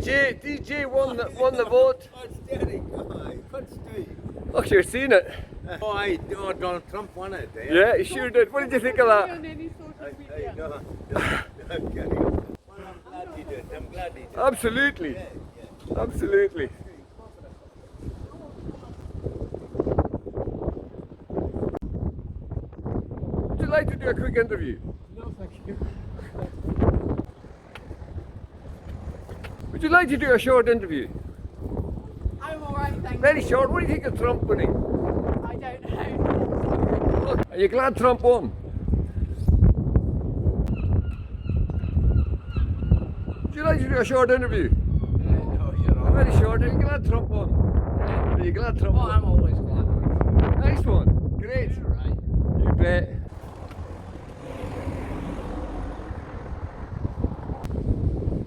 DJ won the vote. What's Derek? What's doing? Oh, you're seeing it. Oh, Donald Trump won it. Yeah, he sure did. What did you think of that? On any social media. I'm kidding. Well, I'm glad he did. I'm glad he did. Absolutely. Yeah. Absolutely. Would you like to do a quick interview? No, thank you. Would you like to do a short interview? I'm alright, thank Very you. short. What do you think of Trump winning? I don't know. Are you glad Trump won? Would you like to do a short interview? No, you're all Very short. Are you glad Trump won? Are you glad Trump Oh, won? I'm always glad. Nice one. Great. Right. You bet.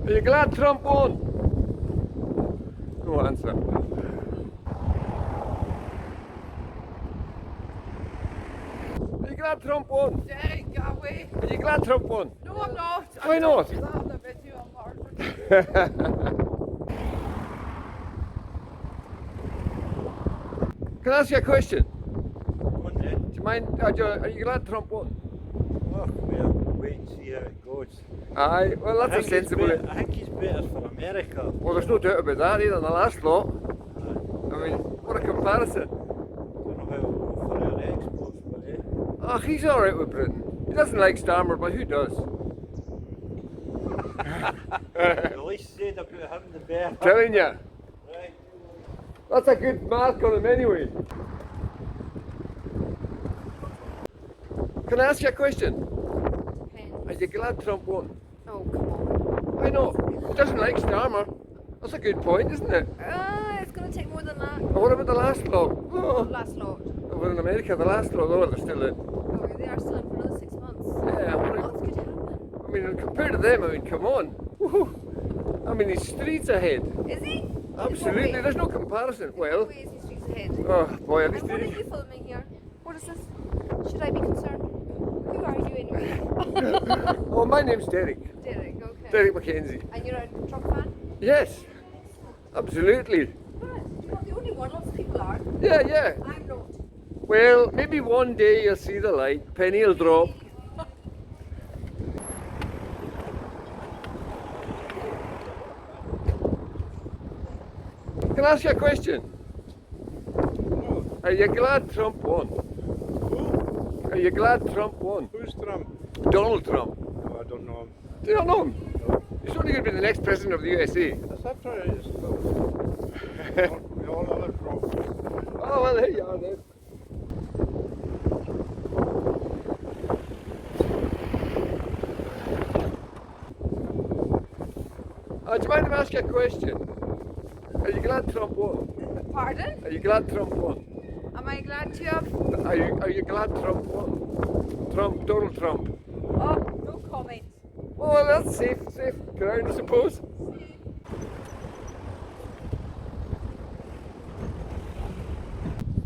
Are you glad Trump won? No answer. Are you glad Trump won? Derek, get away. Are you glad Trump won? No, I'm not. Why not? I'm the video on hard. Can I ask you a question? One day. Do you mind? Are you glad Trump won? Oh, we'll wait and see how it goes. Aye, well that's a sensible. I think he's better for America. Well, there's no doubt about that either. In the last lot, I mean, what a comparison. I don't know how it will go for our exports, but Oh, he's all right with Britain. He doesn't like Starmer, but who does? the least said about him, the better. Telling you, Right. that's a good mark on him anyway. Can I ask you a question? Are you glad Trump won? Oh, come on. Why not? He doesn't like Starmer. That's a good point, isn't it? It's going to take more than that. And what about the last lot? Oh, Last lot. over in America, the last lot, oh, they're still in. Oh, they are still in for another 6 months. Yeah, Lots could happen. I mean, compared to them, I mean, come on. Woohoo. I mean, he's streets ahead. Is he? Absolutely, there's no comparison. Well, Why is he streets ahead? oh boy, at And least what are he... you filming here? What is this? Should I be concerned? Who are you anyway? Oh, my name's Derek. Derek, okay. Derek McKenzie. And you're a Trump fan? Yes, absolutely. Good. You're not the only one, lots of people are. Yeah, yeah. I'm not. Well, maybe one day you'll see the light, penny will drop. Can I ask you a question? Are you glad Trump won? Who? Are you glad Trump won? Who's Trump? Donald Trump. Oh, I don't know him. Do you not know him? No. He's only going to be the next president of the USA. That's that right. We all other Trump. Oh, well, there you are then. Do you mind if I ask you a question? Are you glad Trump won? Pardon? Are you glad Trump won? Am I glad to have... Are you glad Trump won? Donald Trump. Oh, no comment. Well, that's safe ground, I suppose.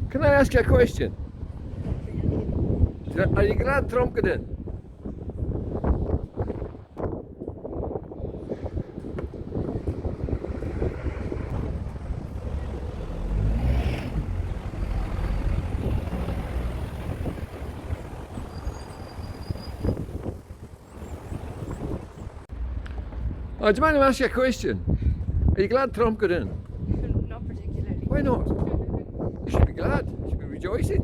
Can I ask you a question? Are you glad Trump got in? Oh, do you mind if I ask you a question? Are you glad Trump got in? Not particularly. Why not? You should be glad. You should be rejoicing.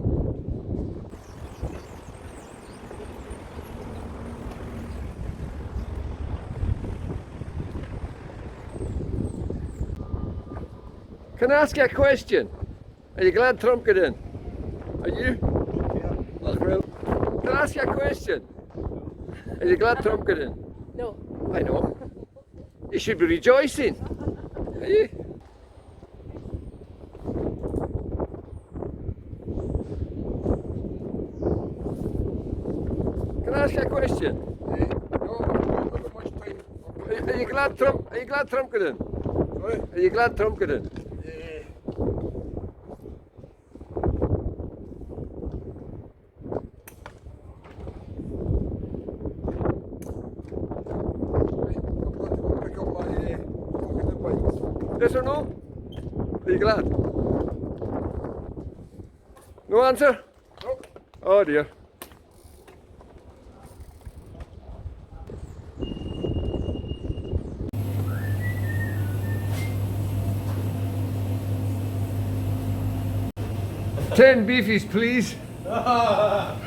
Can I ask you a question? Are you glad Trump got in? Are you? Oh, well. Can I ask you a question? Are you glad Trump got in? No. Why not? You should be rejoicing. Are you? Can I ask you a question? Are you glad Trump? Are you glad Trump got in? Sorry? Are you glad Trump got in? glad? No answer? Nope. Oh dear. Ten beefies, please. I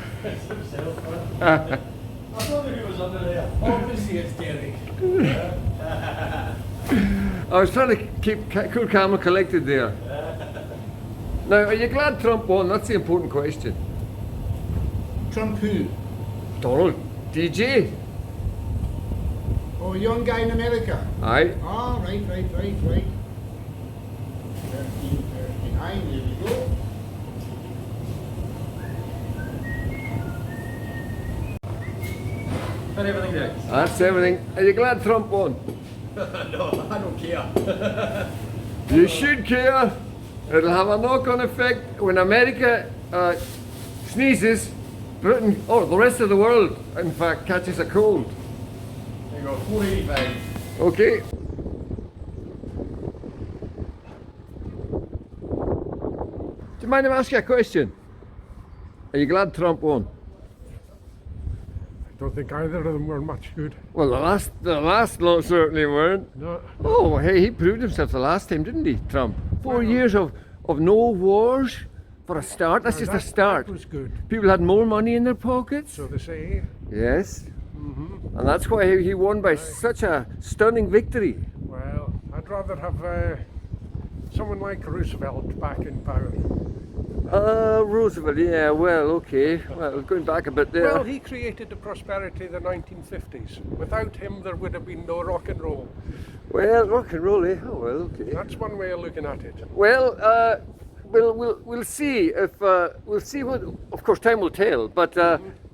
thought he was under there. Obviously it's Derek. I was trying to keep cool, calm, and collected there. Now, are you glad Trump won? That's the important question. Trump who? Donald, DJ. Oh, a young guy in America. Aye. Ah, right. 13, 39, there we go. And everything there. That's everything. Are you glad Trump won? No, I don't care. You should care. It'll have a knock-on effect when America sneezes. Britain, or the rest of the world, in fact, catches a cold. There you go, 485. Okay. Do you mind if I ask you a question? Are you glad Trump won? I don't think either of them were much good. Well, the last lot certainly weren't. No, Oh, hey, he proved himself the last time, didn't he, Trump? 4 years of no wars for a start. That's just a start. That was good. People had more money in their pockets. So they say. Yes. And that's why he won by such a stunning victory. Well, I'd rather have someone like Roosevelt back in power. Roosevelt, yeah, well, okay. Well, going back a bit there. Well, he created the prosperity of the 1950s. Without him, there would have been no rock and roll. Well, rock and roll, eh? Oh, well, okay. That's one way of looking at it. Well, we'll see if we'll see what. Of course, time will tell. But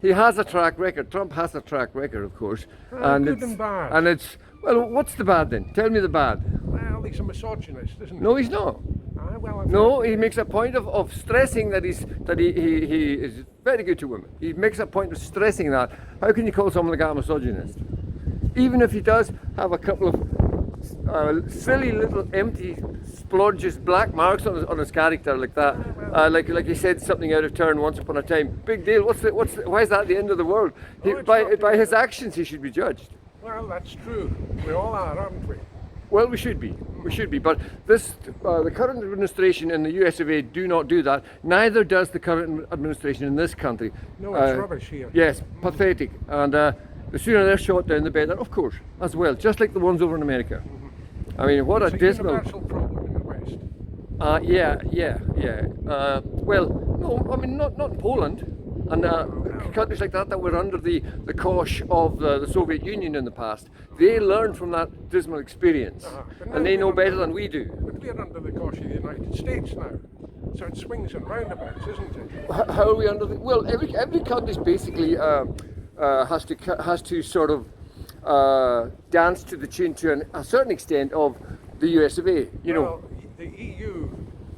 he has a track record. Trump has a track record, of course. Good it's, and bad. And it's well. What's the bad then? Tell me the bad. Well, he's a misogynist, isn't he? No, he's not. Well, I've No, heard- he makes a point of stressing that he is very good to women. He makes a point of stressing that. How can you call someone like that a misogynist? Even if he does have a couple of silly little empty splodges, black marks on his character like that, like he said something out of turn once upon a time. Big deal. Why is that the end of the world? it's not By the his end. actions, he should be judged. Well, that's true. We all are, aren't we? Well, we should be. We should be. But the current administration in the US of A do not do that. Neither does the current administration in this country. No, it's rubbish here. Yes, pathetic. And the sooner they're shot down, the better, of course, as well. Just like the ones over in America. I mean, what It's a a dismal. universal problem in the West. Yeah. Well, no, I mean not in Poland and countries like that were under the cosh of the Soviet Union in the past. They learned from that dismal experience, But now and they know we're better under- than we do. But we're under the cosh of the United States now. So it swings and roundabouts, isn't it? How are we under the? Well, every country basically has to sort of dance to the tune to a certain extent of the US of A. You know. Well, the EU,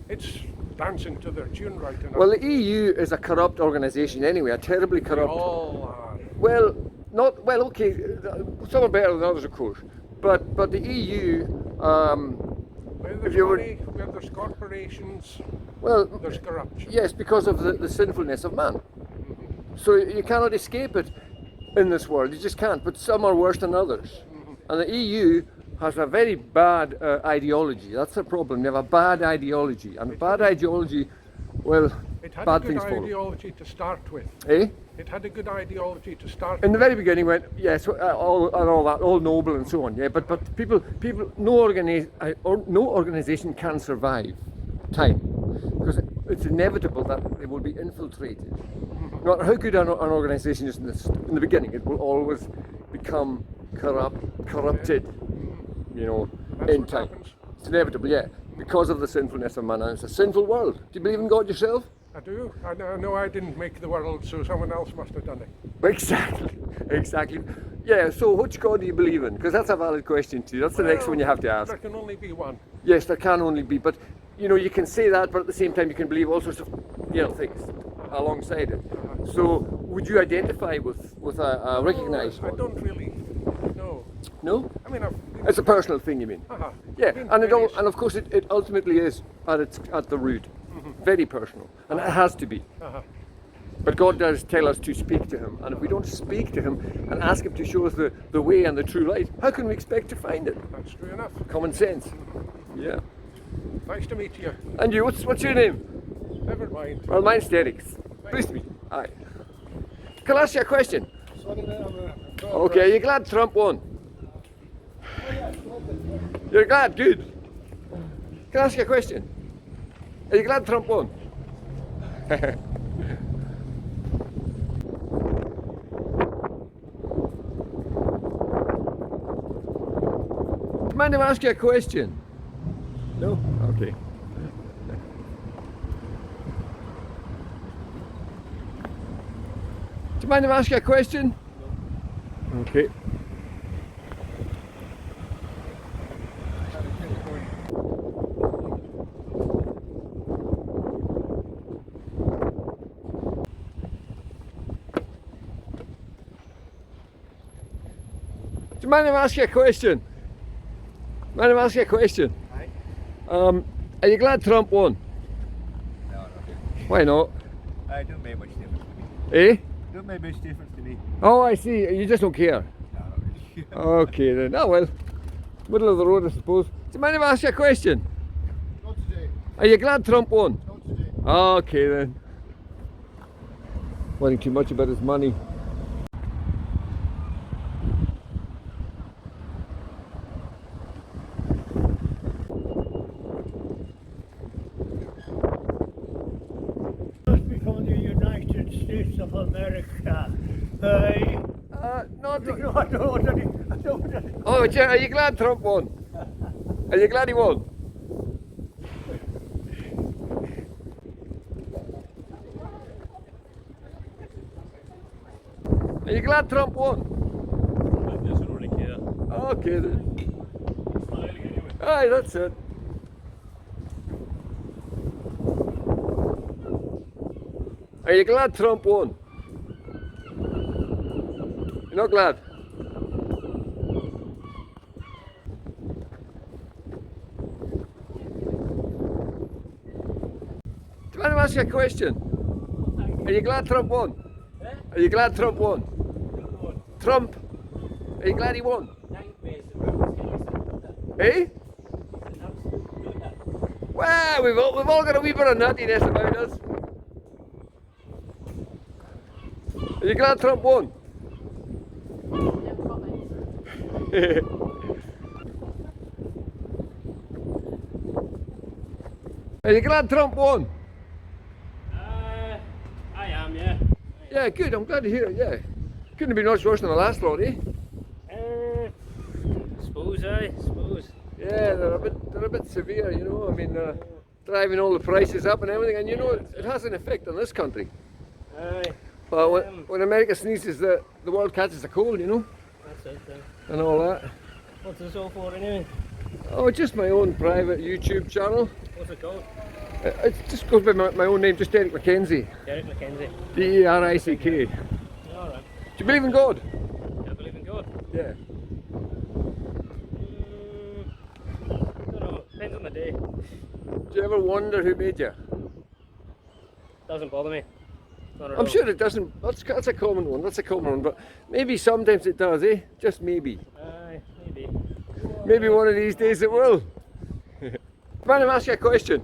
it's dancing to their tune right enough. Well, the EU is a corrupt organisation anyway, a terribly They corrupt. all are. Well, not well. Okay, some are better than others, of course. But the EU, Where there's you were- money, where there's corporations, well, there's corruption. yes, because of the sinfulness of man. So you cannot escape it in this world. You just can't. But some are worse than others. And the EU has a very bad ideology. That's the problem. They have a bad ideology, and bad ideology, well, It had bad a things good follow. ideology to start with. Eh? It had a good ideology to start In the with. very beginning, went yes, all that, all noble and so on. Yeah, but people, no organization can survive time because it's inevitable that it will be infiltrated. No matter how good an organization is in the beginning, it will always become corrupted. You know, That's in what time. happens. It's inevitable, yeah, because of the sinfulness of man. And it's a sinful world. Do you believe in God yourself? I do. I know I didn't make the world, so someone else must have done it. Exactly. Yeah, so which God do you believe in? Because that's a valid question too. That's the next one you have to ask. There can only be one. Yes, there can only be, but you know, you can say that, but at the same time you can believe all sorts of, things alongside it. So would you identify with a recognised I one? don't really know. No? I mean, It's a personal thing, you mean? Yeah, Been and very and of course it ultimately is at the root. Very personal. And it has to be. But God does tell us to speak to him. And if we don't speak to him and ask him to show us the way and the true light, how can we expect to find it? That's true enough. Common sense. Yeah. Nice to meet you. And you, what's your name? Never mind. Well, mine's Derek. Pleased to meet you. Aye. Can I ask you a question? Okay, are you glad Trump won? You're glad? Good. Can I ask you a question? Are you glad Trump won? Mind if I ask you a question? No? Okay. Do you mind if I ask you a question? No. Okay. Do you mind if I ask you a question? Mind if I ask you a question? Aye. Are you glad Trump won? No, no. Why not? It don't make much difference to me. Eh? Don't make much difference to me. Oh, I see. You just don't care. No, not really. Okay then. Oh well. Middle of the road, I suppose. Do you mind if I ask you a question? Not today. Are you glad Trump won? Not today. Okay then. Worrying too much about his money. Must become the United States of America. Not No, I don't want any. I don't want any. Oh, are you glad Trump won? Are you glad he won? Are you glad Trump won? I just don't really care. Okay then. Smiling anyway. Aye, that's it. Are you glad Trump won? You're not glad? Do you mind if I ask you a question? Are you glad Trump won? Are you glad Trump won? Trump? Are you glad he won? Eh? Well, we've all got a wee bit of nuttiness about us. Are you glad Trump won? Are you glad Trump won? I am, yeah. Yeah, good. I'm glad to hear it. Yeah, couldn't have been much worse than the last lot, eh? Suppose, suppose. Yeah, they're a bit severe, you know. I mean, driving all the prices up and everything, and you know it has an effect on this country. Aye, Well, when America sneezes, the world catches a cold, you know, that's it then. and all that. What's this all for anyway? Oh, just my own private YouTube channel. What's it called? It just goes by my own name, just Derek McKenzie. Derek McKenzie. D-E-R-I-C-K. Alright. Do you believe in God? I believe in God. Yeah. Don't know, depends on the day. Do you ever wonder who made you? Doesn't bother me. Not at I'm all. sure it doesn't. That's a common one. That's a common one. But maybe sometimes it does, eh? Just maybe. Aye, maybe. Maybe one of these days it will. Man, I ask you a question.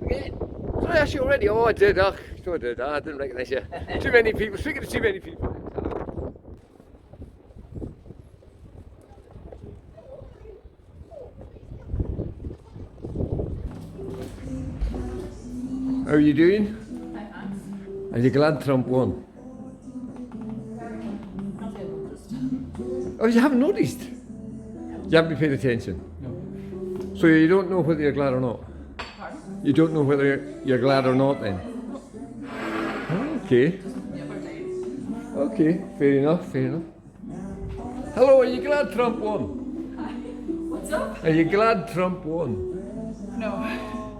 Did I ask you already? Oh, I did. Oh, I did. I didn't recognise you. Too many people. Speaking to too many people. How are you doing? Are you glad Trump won? Oh, you haven't noticed? You haven't been paying attention? No. So you don't know whether you're glad or not? Pardon? You don't know whether you're glad or not then? Oh, okay. Okay, fair enough, fair enough. Hello, are you glad Trump won? What's up? Are you glad Trump won? No.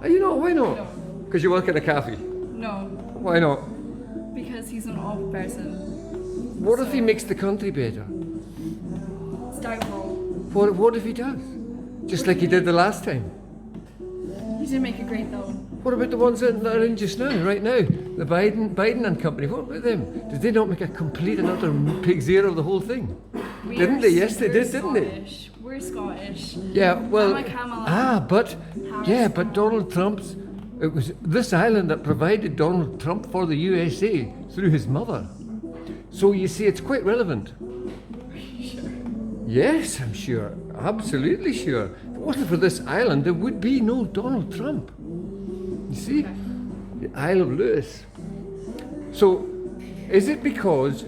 Are you not? Why not? No. Because you work at a cafe? No. Why not? Because he's an awful person. What if he makes the country better? It's doubtful. What if he does? Just like he did the last time. He did make it great though. What about the ones that are in just now, right now? The Biden and company, what about them? Did they not make a complete and utter pig's ear of the whole thing? Didn't they? Yes, they did, didn't they? We're Scottish. Yeah, well, I'm a Kamala but Donald Trump's, it was this island that provided Donald Trump for the USA through his mother. So you see, it's quite relevant. Are you sure? Yes, I'm sure. Absolutely sure. If it wasn't for this island, there would be no Donald Trump. You see? Okay. The Isle of Lewis. So, is it because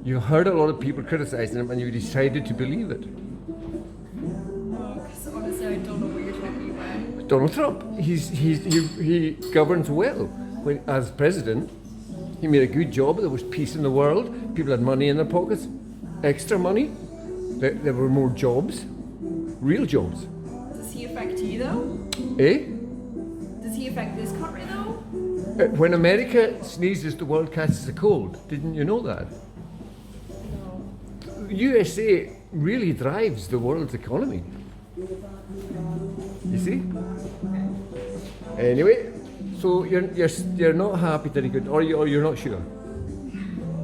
you heard a lot of people criticizing him and you decided to believe it? No, because honestly, I don't know what you're talking about. Donald Trump, he governs well. When, as president, he made a good job. There was peace in the world. People had money in their pockets, extra money. There were more jobs, real jobs. Does he affect you though? Eh? Does he affect this country though? When America sneezes, the world catches a cold. Didn't you know that? No. USA really drives the world's economy. You see? Anyway, so you're not happy that he could, or you're not sure.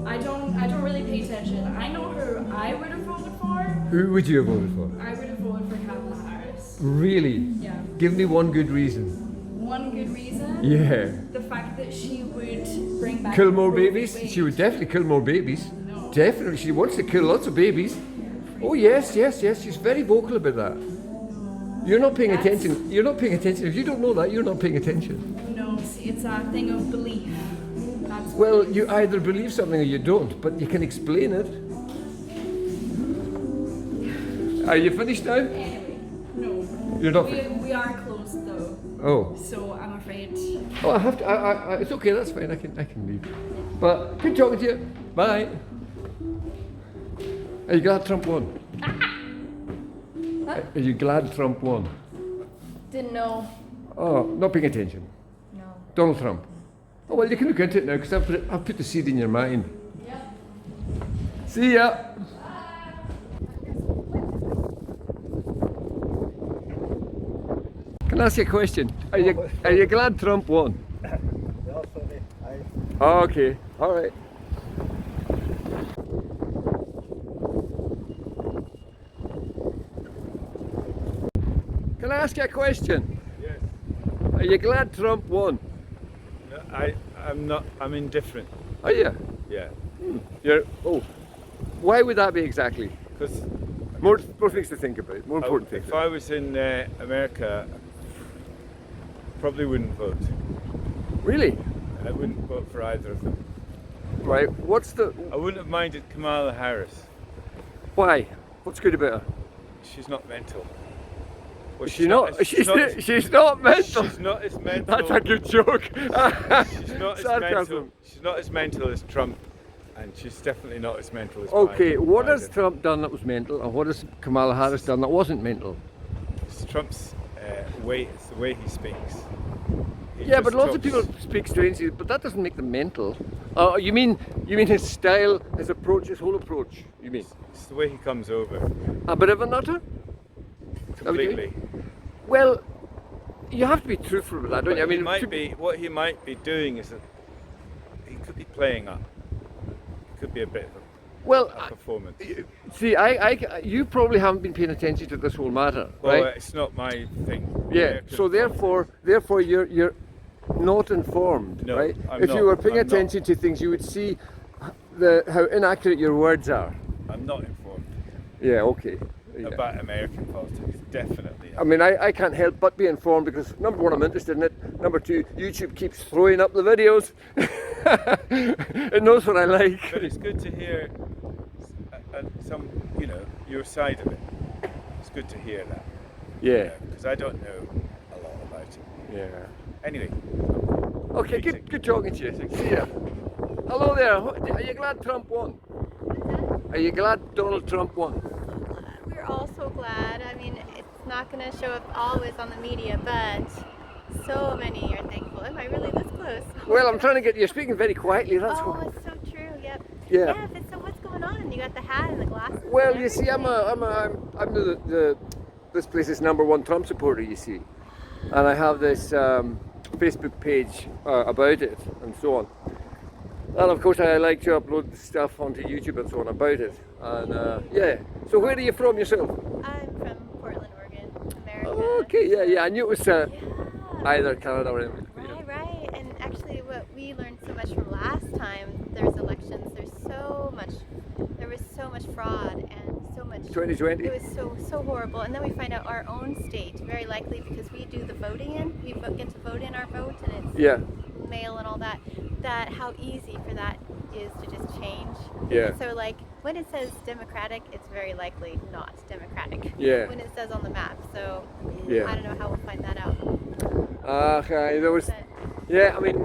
I don't really pay attention. I know who I would have voted for. Who would you have voted for? I would have voted for Kamala Harris. Really? Yeah. Give me one good reason. One good reason. Yeah. The fact that she would bring back Kill more Roe v. babies? Wade. She would definitely kill more babies. No. Definitely. She wants to kill lots of babies. Oh yes. She's very vocal about that. You're not paying attention. You're not paying attention. If you don't know that, you're not paying attention. No, see, it's a thing of belief. That's Well, you either believe something or you don't, but you can explain it. Are you finished now? Anyway, no. You're not We, finished. we are close though, Oh. so I'm afraid. Oh, I have to. It's okay. That's fine. I can leave. But good talking to you. Bye. Are you glad Trump won? Are you glad Trump won? Didn't know. Oh, not paying attention. No. Donald Trump. Oh well, you can look into it now because I've put the seed in your mind. Yeah. See ya. Can I ask you a question? Are you glad Trump won? Oh, okay. All right. Can I ask you a question? Yes. Are you glad Trump won? No, I'm not. I'm indifferent. Are you? Yeah. You're. Oh. Why would that be exactly? Because More things to think about. More important things. if I was in America, probably wouldn't vote. Really? I wouldn't vote for either of them. Right. What's the? I wouldn't have minded Kamala Harris. Why? What's good about her? She's not mental. Well, She's not mental. She's not as mental. That's a good joke. She's not as mental. Sarcasm. She's not as mental as Trump, and she's definitely not as mental as Okay, Biden. what has Trump done that was mental, and what has Kamala Harris done that wasn't mental? It's Trump's way. It's the way he speaks. He Yeah, just but lots of talks- people speak strangely, but that doesn't make them mental. You mean his style, his approach, his whole approach? You mean It's the way he comes over. a bit of a nutter? Completely. Well, you have to be truthful with that, don't you? I mean, What he might be doing is that he could be playing up. It could be a bit of well, a performance. see, you probably haven't been paying attention to this whole matter, Well, right? it's not my thing. Yeah. American So therefore, you're not informed, No, right? I'm If not. you were paying I'm not. attention to things, you would see how inaccurate your words are. I'm not informed Yeah. Okay. Yeah. about American politics. Definitely. I mean, I can't help but be informed because number one, I'm interested in it. Number two, YouTube keeps throwing up the videos. It knows what I like. But it's good to hear some, your side of it. It's good to hear that. Yeah. Because I don't know a lot about it. Yeah. Anyway. Okay. Good talking to you. See ya. Hello there. Are you glad Trump won? Are you glad Donald Trump won? We're all so glad. I mean, it's not going to show up always on the media, but so many are thankful. Am I really this close? Well, I'm trying to get you speaking very quietly. That's Oh, what. it's so true. Yep. Yeah. But so what's going on? on? You got the hat and the glasses? Well, and you see, I'm the this place's #1 Trump supporter. You see, and I have this Facebook page about it and so on. And of course, I like to upload stuff onto YouTube and so on about it. And yeah. So where are you from yourself? I'm from Portland, Oregon, America. Okay, yeah. I knew it was either Canada or England. Right, right. And actually, what we learned so much from last time there was elections. There was so much fraud and so much. 2020. It was so horrible. And then we find out our own state, very likely because we do the voting in. We get to vote in our vote, and it's mail and all that. That how easy for that is to just change. Yeah. So like when it says Democratic, it's very likely not Democratic. Yeah. When it says on the map, so Yeah. I don't know how we'll find that out. Okay, there was. But Yeah, I mean,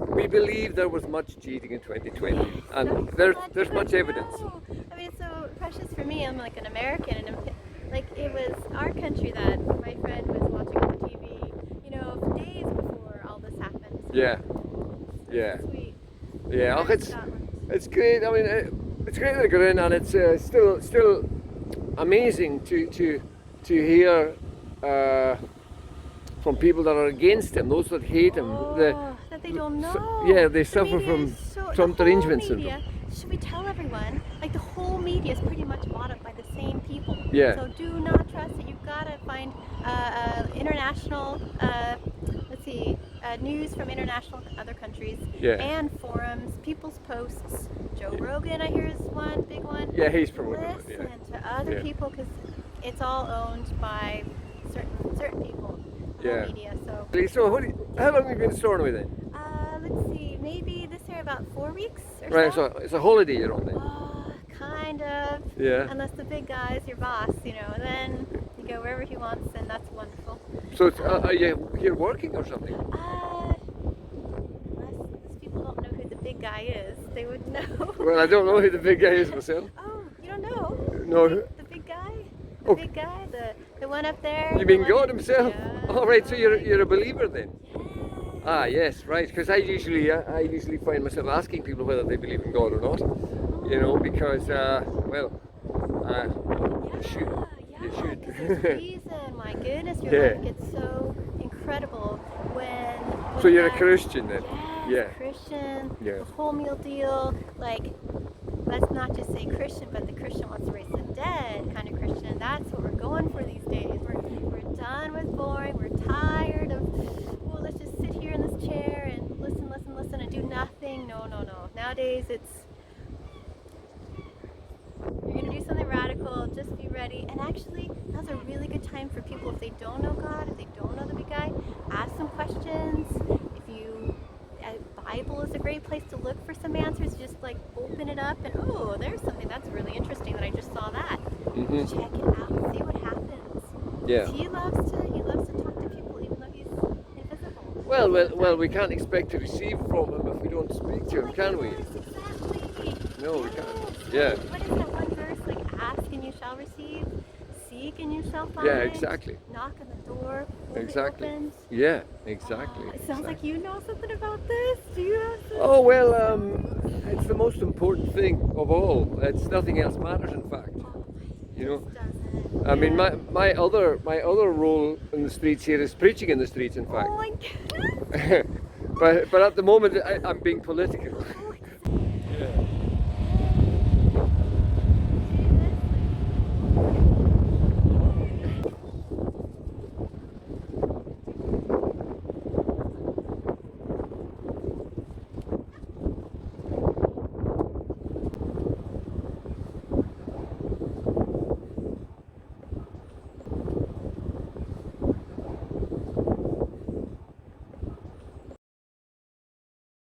we believe there was much cheating in 2020, and so there's much evidence. know. I mean, it's so precious for me. I'm like an American, and like it was our country that my friend was watching on TV, you know, days before all this happened. Yeah, So yeah. Sweet. Yeah. Oh, Scotland. it's great. I mean, it's great that I got in, and it's still amazing to hear from people that are against him, those that hate him. That they don't know. Yeah, they The suffer media from is so, Trump the whole derangement media, syndrome. should we tell everyone? Like the whole media is pretty much bought up by the same people. Yeah. So do not trust it. You've got to find international, news from international other countries and forums, people's posts. Joe Rogan, I hear, is one big one. Yeah, he's promoting it. Listen Yeah. to other people because it's all owned by certain people. The whole Yeah. media. So. So, how long have you been in Stornoway then? Let's see, maybe this year about 4 weeks or Right, so. so it's a holiday you're on then. Kind of. Yeah. Unless the big guy is your boss, you know, and then you go wherever he wants, and that's wonderful. So it's, are you here working or something? Unless people don't know who the big guy is, they would know. Well, I don't know who the big guy is myself. Oh, you don't know? No. The big guy? Oh. The big guy? The one up there? You the mean one God that- himself? Yeah. All right, so you're a believer then? Ah, yes, right. Because I usually find myself asking people whether they believe in God or not. You know, because you should. Yeah, You should. 'cause there's a reason. My goodness, your Yeah. life gets so incredible when. So you're a that- Christian then? Yes, Yeah. Christian. Yeah. The whole meal deal. Like, let's not just say Christian, but the Christian wants to raise the dead kind of Christian. That's what we're going for these days. We're done with boring. We're tired of. Well, let's just sit here in this chair and listen, and do nothing. No. Nowadays, it's. You're gonna do something radical, just be ready. And actually, now's a really good time for people, if they don't know God, if they don't know the big guy, ask some questions. Bible is a great place to look for some answers. Just like open it up and there's something that's really interesting that I just saw that. Mhm. Check it out, see what happens. Yeah. He loves to talk to people even though he's invisible. Well, we can't expect to receive from him if we don't speak to him, can we? Exactly. No, we Yes. can't. Yeah. What is that one verse? Like, ask and you shall receive, seek and you shall find. Yeah, exactly. Knock on the door, will be Exactly. opened. Yeah, exactly. It sounds like exactly. you know something about this. Do you have some? Oh well, it's the most important thing of all. It's nothing else matters, in fact. You know. Doesn't. I mean, Yeah. my other role in the streets here is preaching in the streets, in fact. Oh my goodness. but at the moment, I'm being political.